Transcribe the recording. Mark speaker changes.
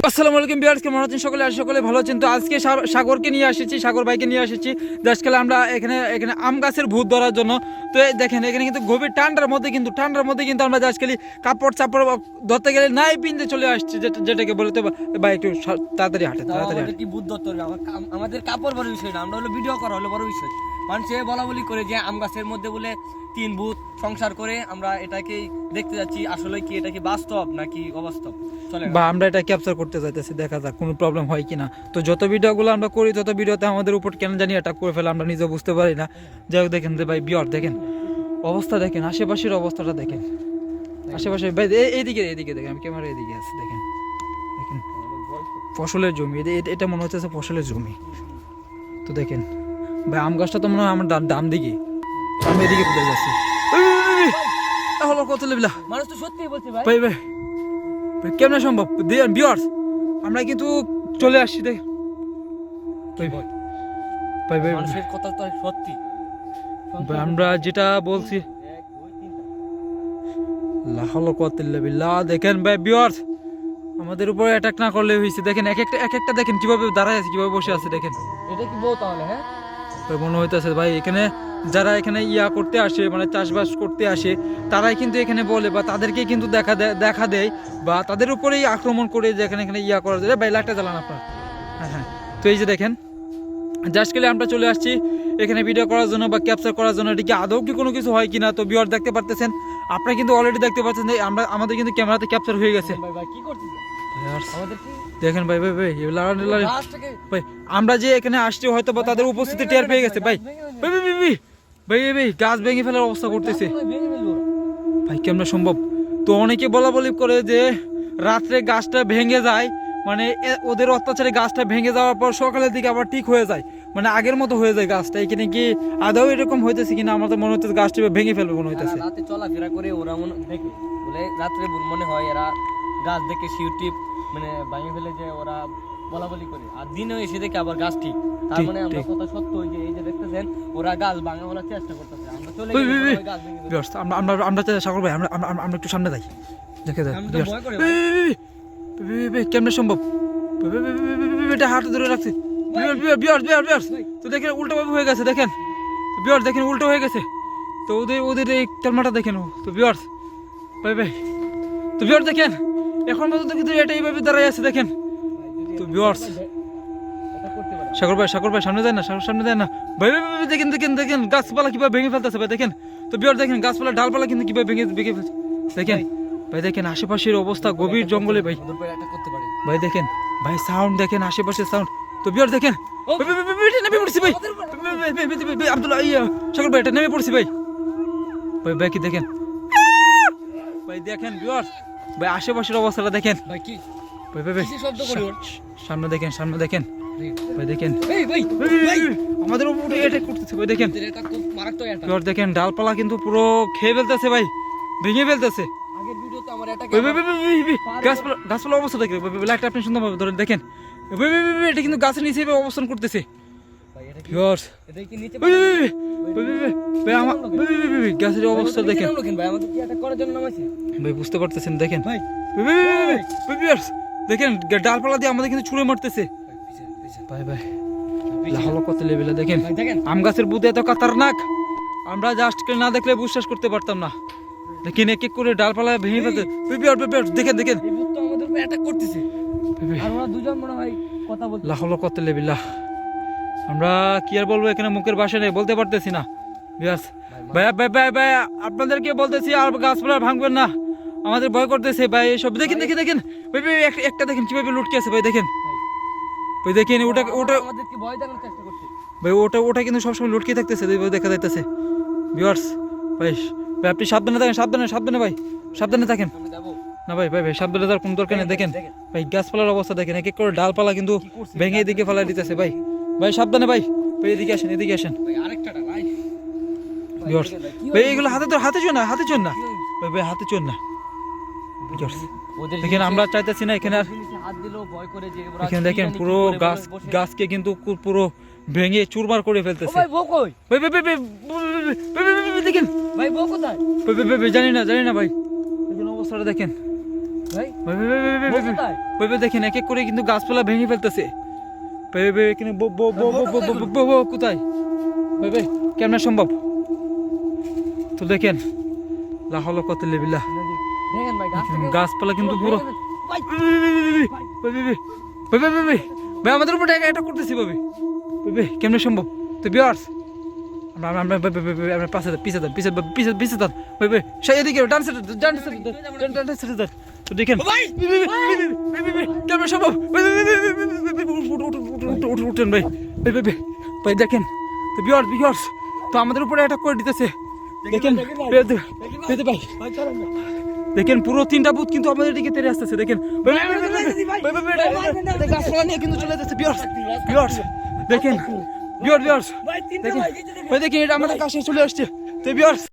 Speaker 1: আসসালামু আলাইকুম ভিউয়ার্স, কেমন আছেন সকলে? সকলে ভালো আছেন। তো আজকে সাগরকে নিয়ে এসেছি, সাগর ভাইকে নিয়ে এসেছি আজকাল আমরা এখানে আম গাছের ভূত ধরার জন্য। তো দেখেন এখানে কিন্তু গভীর ঠান্ডার মধ্যে কিন্তু আমরা আজকাল কাপড় চাপড় ধরতে গেলে নাই পিনতে চলে আসছি, যেটাকে বলতে ভাই একটু তাড়াতাড়ি হাঁটেন।
Speaker 2: কি ভূত ধরতে হবে? আমাদের কাপড় বড় বিষয় না, আমরা হলো ভিডিও করা হলো বড় বিষয়। মানুষে বলা বলি করে যে আম গাছের মধ্যে বলে 3 ভূত সংসার করে, আমরা এটাকেই দেখতে যাচ্ছি আসলে কি এটা কি বাস্তব নাকি অবাস্তব।
Speaker 1: বা আমরা এটা ক্যাপচার করতে চাইতেছি, দেখা যাক কোনো প্রবলেম হয় কিনা। তো যত ভিডিওগুলো আমরা করি তত ভিডিওতে আমাদের উপর কেন জানি অ্যাটাক করে ফেলে, আমরা নিজে বুঝতে পারি না। যাই হোক, দেখেন যে ভাই বিয়ার দেখেন অবস্থা, দেখেন আশেপাশের অবস্থাটা দেখেন, আশেপাশে ভাই এইদিকে দেখেন, আমি ক্যামেরা এদিকে আছে, দেখেন দেখেন ফসলের জমি, এটা মনে হচ্ছে ফসলের জমি। তো দেখেন ভাই আম গাছটা তো মনে হয় আমার ডান দিকে, আমি এদিকে কোথায় যাচ্ছি কত লেবিলা
Speaker 2: মানুষ তো সত্যি বলছে ভাই।
Speaker 1: ভাই ভাই কেমন সম্ভব? ভিউয়ার্স আমরা কিন্তু চলে আসছি, দেখ ভাই ভাই ভাই
Speaker 2: মানুষের কথা তো সত্যি
Speaker 1: ভাই, আমরা যেটা বলছি দেখেন ভাই ভিউয়ার্স, আমাদের উপরে অ্যাটাক না করলে হয়েছে। দেখেন এক একটা দেখেন কিভাবে দাঁড়ায় আছে, কিভাবে বসে আছে। দেখেন
Speaker 2: এটা কি বউ তাহলে? হ্যাঁ
Speaker 1: ভাই মনে হইতেছে ভাই এখানে যারা এখানে করতে আসে, মানে চাষবাস করতে আসে, তারাই কিন্তু এখানে বলে বা তাদেরকে কিন্তু দেখা দেয় বা তাদের উপরেই আক্রমণ করে যে এখানে করা যায়। ভাই লাইটটা জ্বালান আপনার। হ্যাঁ তো এই যে দেখেন আজকাল আমরা চলে আসছি এখানে ভিডিও করার জন্য বা ক্যাপচার করার জন্য। এটি কি আদৌ কি কোনো কিছু হয় কিনা? তো ভিউয়ার দেখতে পারতেছেন, আপনারা কিন্তু অলরেডি দেখতে পাচ্ছেন যে আমাদের কিন্তু ক্যামেরাতে ক্যাপচার হয়ে গেছে।
Speaker 2: ভাই কি করছিস আমাদের কি
Speaker 1: দেখেন ভাই ভাই ভাই ভাই আমরা যে এখানে আসছি হয়তো বা তাদের উপস্থিতি টের পেয়ে গেছে। ভাই ভাই ভাই ভাই গাছ ভেঙে ফেলার অবস্থা করতেছে ভাই, কেমন সম্ভব? তো অনেকে বলা করে যে রাত্রে গাছটা ভেঙে যায়, মানে ওদের অত্যাচারে গাছটা ভেঙে যাওয়ার পর সকালের দিকে আবার ঠিক হয়ে যায়, মানে আগের মতো হয়ে যায় গাছটা। এখানে কি আদৌ এরকম হইতেছে কিনা? আমার তো মনে হচ্ছে গাছটা ভেঙে ফেলবে মনে হইতেছে।
Speaker 2: রাতে চলাফেরা করে ওরা দেখে বলে রাত্রে মনে হয় এরা গাছ দেখে শিউটিপ মানে ভেঙে ফেলে, যে ওরা বলা বলি করে, আর দিনে এসে দেখে আবার গাছ ঠিক। তার মানে আমরা কথা সত্য, যে এই যে দেখতেছেন ওরা গাছ ভাঙা বলার চেষ্টা করতেছে, আমরা চলে গেলে গাছ ভেঙে
Speaker 1: ফেলবে। আমরা সাগর ভাই আমরা একটু সামনে যাই, দেখে যাই কেমন সম্ভব? এটা হাতে ধরে রাখছি। তো দেখেন উল্টো ভাবে হয়ে গেছে, দেখেন বিয়ার্স দেখেন উল্টো হয়ে গেছে। তো ওদের এই তেলমাটা দেখেন। তো বিয়ার্স ভাই তো বিয়ার্স দেখেন এখন পর্যন্ত কিন্তু এটা এইভাবে দাঁড়াই আছে, দেখেন। তো বিয়ার্স সাগর ভাই সামনে যায় না, সামনে যায় না ভাই ভাই দেখেন গাছপালা কিভাবে ভেঙে ফেলতেছে ভাই, দেখেন। তো বিয়ার্স দেখেন গাছপালা ডালপালা কিন্তু কিভাবে ভেঙে ফেলছে, দেখেন ভাই। দেখেন আশেপাশের অবস্থা, গভীর জঙ্গলে ভাই। ভাই দেখেন ভাই সাউন্ড দেখেন, আশেপাশের সাউন্ড। তো বিয়ার দেখেন নেমে পড়ছি ভাই, আব্দুল্লাহ সাগর ভাই এটা নেমে পড়ছি ভাই। ভাই কি দেখেন ভাই, দেখেন বিয়ার ভাই আশেপাশের অবস্থাটা দেখেন ভাই। কি ভাই সামনে দেখেন ভাই, দেখেন আমাদের উপরে অ্যাটাক করতেছে ভাই। দেখেন বিয়ার দেখেন ডালপালা কিন্তু পুরো খেয়ে ফেলতেছে ভাই, ভেঙে ফেলতেছে। গাছপালা অবস্থা দেখে লাইটটা আপনি সুন্দরভাবে ধরেন, দেখেন এটা কিন্তু গাছের নিচে অবস্থান করতেছে। গাছের অবস্থা দেখেন ভাই, বুঝতে পারতেছেন। দেখেন দেখেন ডালপালা দিয়ে আমাদের কিন্তু ছুঁড়ে মারতেছে ভাই ভাই। কত লেভেলে দেখেন আম গাছের বুদ্ধি এত খতরনাক, আমরা জাস্ট না দেখলে বিশ্বাস করতে পারতাম না। দেখেন এক এক করে ডালপালা ভেঙে ফেলতে। দেখেন কত লেবিল্লাহ, আমরা কি আর বলবো, এখানে মুখের ভাষা নেই, বলতে পারতেছি না। ভাই আপনাদেরকে বলতেছি আর গাছপালা ভাঙবেন না, আমাদের ভয় করতেছে ভাই এসব। দেখেন ভাই একটা দেখেন কিভাবে লুটকে আছে ভাই, দেখেন ভাই দেখেন ওটা ভাই ওটা কিন্তু সবসময় লুটকে থাকতেছে, দেখা যাইতেছে। ভিউয়ার্স ভাই আপনি সাবধানে থাকেন, সাবধানে ভাই, সাবধানে থাকেন না ভাই সাবধানে যাওয়ার কোনো দরকার নেই। দেখেন ভাই গাছপালার অবস্থা দেখেন, এক এক করে ডালপালা কিন্তু ভেঙে এদিকে ফেলা দিতেছে ভাই। সাবধানে ভাই এদিকে আসেন ভাই এগুলো হাতে চোর না ভাই হাতে চোর না। দেখেন আমরা চাইতেছি না এখানে আর, এখানে দেখেন পুরো গাছকে কিন্তু পুরো ভেঙে চুরমার করে
Speaker 2: ও
Speaker 1: ফেলতেছে
Speaker 2: ভাই বউ কই?
Speaker 1: ভাই ভাই ভাই ভাই, ভাই, ভাই, ভাই, ভাই, দেখেন
Speaker 2: ভাই বউ কোথায়?
Speaker 1: ভাই ভাই, ভাই, ভাই, জানি না ভাই দেখেন অবস্থাটা দেখেন
Speaker 2: ভাই
Speaker 1: ভাই ভাই, ভাই, ভাই, ভাই,
Speaker 2: বউ
Speaker 1: ভাই,
Speaker 2: কোথায়?
Speaker 1: ভাই, ভাই, দেখেন এক এক করে কিন্তু গাছপালা ভেঙে ফেলতেছে ভাই ভাই, ভাই, এখানে বউ কোথায় ভাই ভাই কেমন সম্ভব তো দেখেন লা হলো কত লেবিলা
Speaker 2: দেখেন ভাই গাছ থেকে
Speaker 1: গাছপালা কিন্তু পুরো
Speaker 2: ভাই
Speaker 1: ভাই আমাদের উপর এটা করতেছি ভাবে ভাই কেমন সম্ভব তো বিয়ার্স আমরা পাশে পিছে ভাই ভাই সেই এদিকে ডান সাইড তো দেখেন কেমন সম্ভব উঠেন ভাই ভাই দেখেন তো বিয়ার্স তো আমাদের উপরে অ্যাটাক করে দিতেছে দেখেন ভাই দেখেন পুরো 3টা ভূত কিন্তু আমাদের দিকে তেড়ে আসতেছে দেখেন গাছপালা নিয়ে কিন্তু চলে যাচ্ছে বিয়ার্স দেখেন বিয়ার্স দেখেন ভাই দেখেন এটা আমাদের কাছে চলে আসছে তো বিয়ার্স